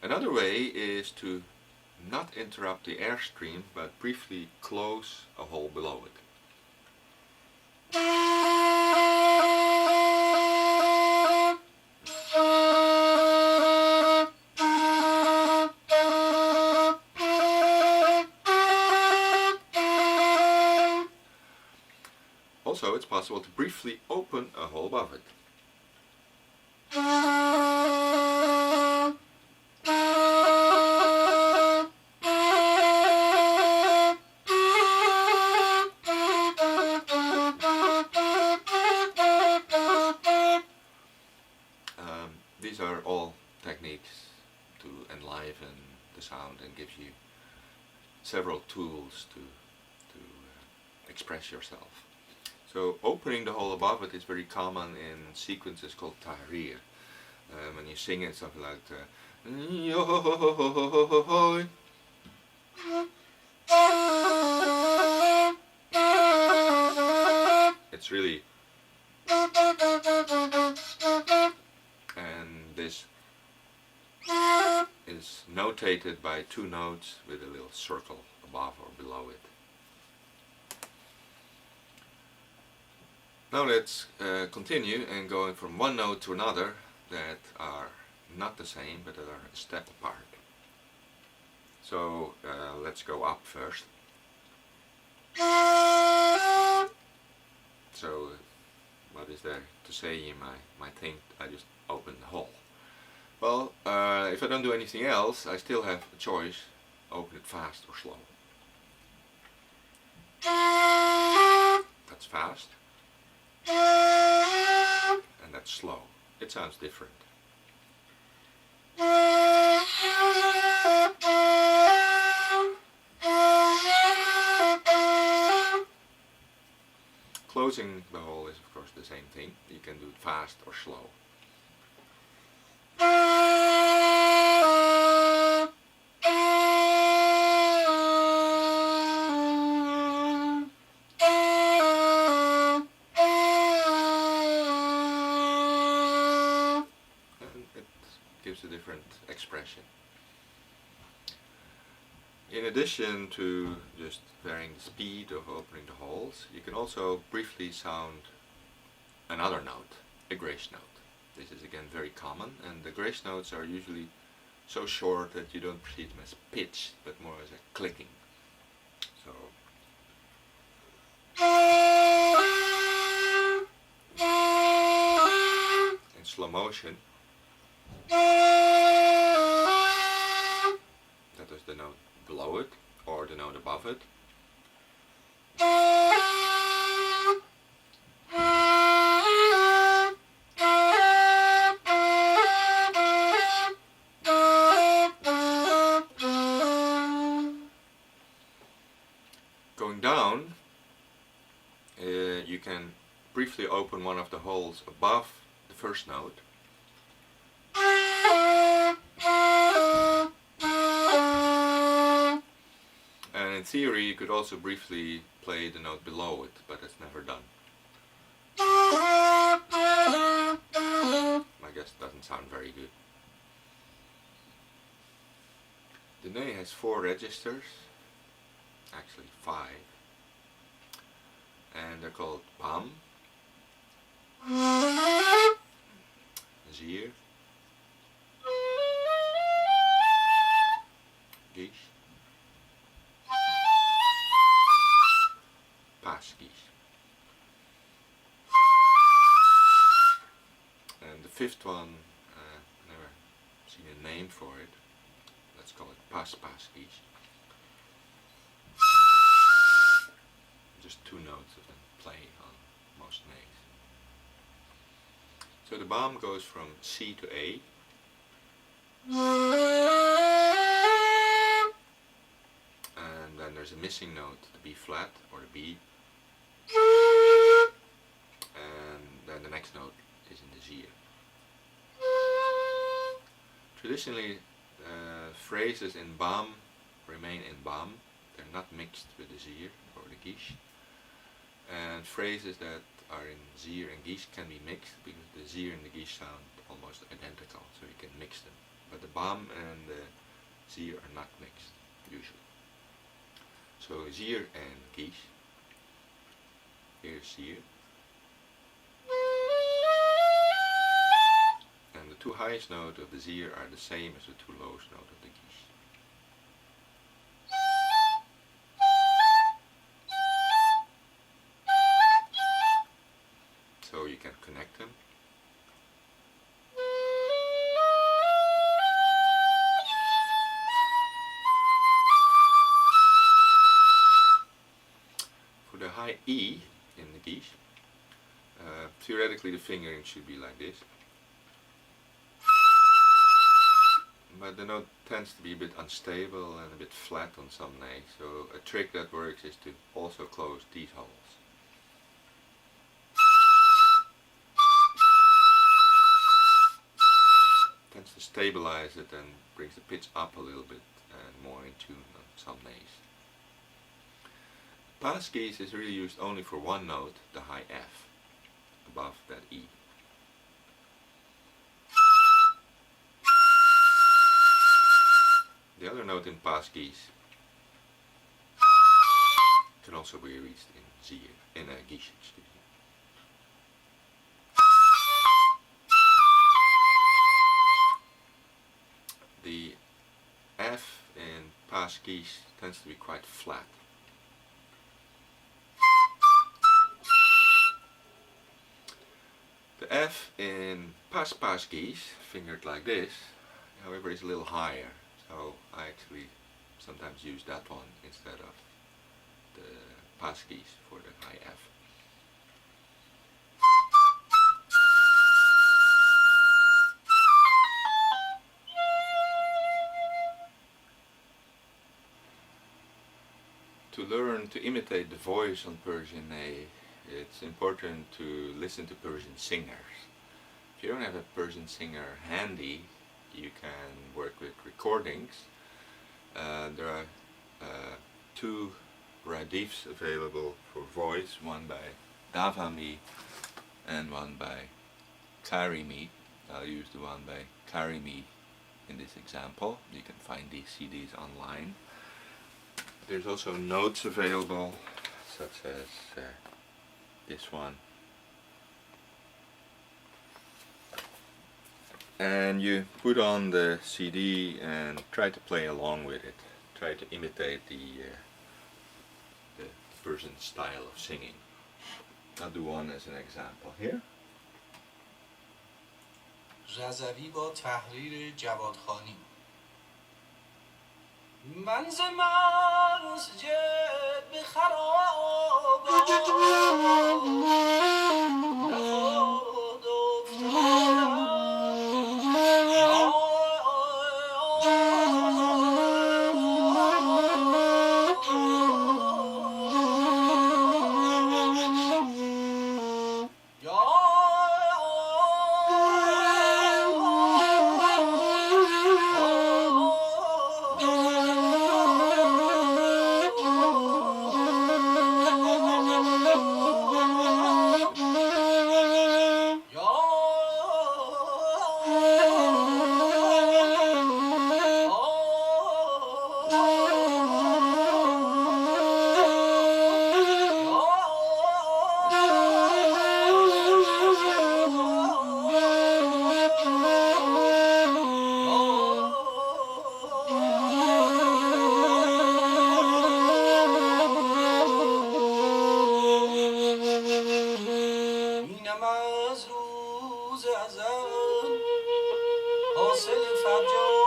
Another way is to not interrupt the airstream, but briefly close a hole below it. Also, it's possible to briefly open a hole above it. These are all techniques to enliven the sound and give you several tools to express yourself. So opening the hole above it is very common in sequences called tahrir. When you sing it, something like it's really, and this is notated by two notes with a little circle above or below it. Now let's continue and going from one note to another that are not the same but that are a step apart. So let's go up first. So what is there to say? You might think I just opened the hole. Well, if I don't do anything else, I still have a choice. Open it fast or slow. That's fast. And that's slow. It sounds different. Closing the hole is of course the same thing. You can do it fast or slow. Gives a different expression. In addition to just varying the speed of opening the holes, you can also briefly sound another note, a grace note. This is again very common, and the grace notes are usually so short that you don't perceive them as pitch, but more as a clicking. So in slow motion, that is the note below it or the note above it. Going down, you can briefly open one of the holes above the first note. And in theory you could also briefly play the note below it, but it's never done. I guess it doesn't sound very good. The ney has 4 registers, actually 5, and they're called bam, zier, gish, paskies. And the 5th one, never seen a name for it. Let's call it paskies. Just 2 notes of them play on most nays. So the bam goes from C to A. And then there's a missing note, the B flat or the B. And then the next note is in the zier. Traditionally, phrases in bam remain in bam. They're not mixed with the zier or the gish. And phrases that are in zier and gish can be mixed because the zier and the gish sound almost identical, so you can mix them. but the bam and the zeer are not mixed usually. So zeer and geesh. Here's zeer. And the two highest notes of the zeer are the same as the two lowest notes of the geesh. So you can connect them. For the high E in the geesh, theoretically the fingering should be like this. But the note tends to be a bit unstable and a bit flat on some nails, so a trick that works is to also close these holes. Tends to stabilize it and brings the pitch up a little bit and more in tune on some nails. Pass keys is really used only for one note, the high F, above that E. The other note in pass keys can also be reached in zeer, in a geesh, excuse me. The F in pass keys tends to be quite flat. The F in pass keys, fingered like this, however, is a little higher. So I actually sometimes use that one instead of the pass keys for the high F. To learn to imitate the voice on Persian, it's important to listen to Persian singers. If you don't have a Persian singer handy, you can work with recordings. There are two radifs available for voice, one by Davami and one by Karimi. I'll use the one by Karimi in this example. You can find these CDs online. There's also notes available, such as this one. And you put on the CD and try to play along with it. Try to imitate the Persian style of singing. I'll do one as an example here. رضوی با تحریر جواد خانی. من ز مسجد به خرابات از روز ازل حاصل فرجام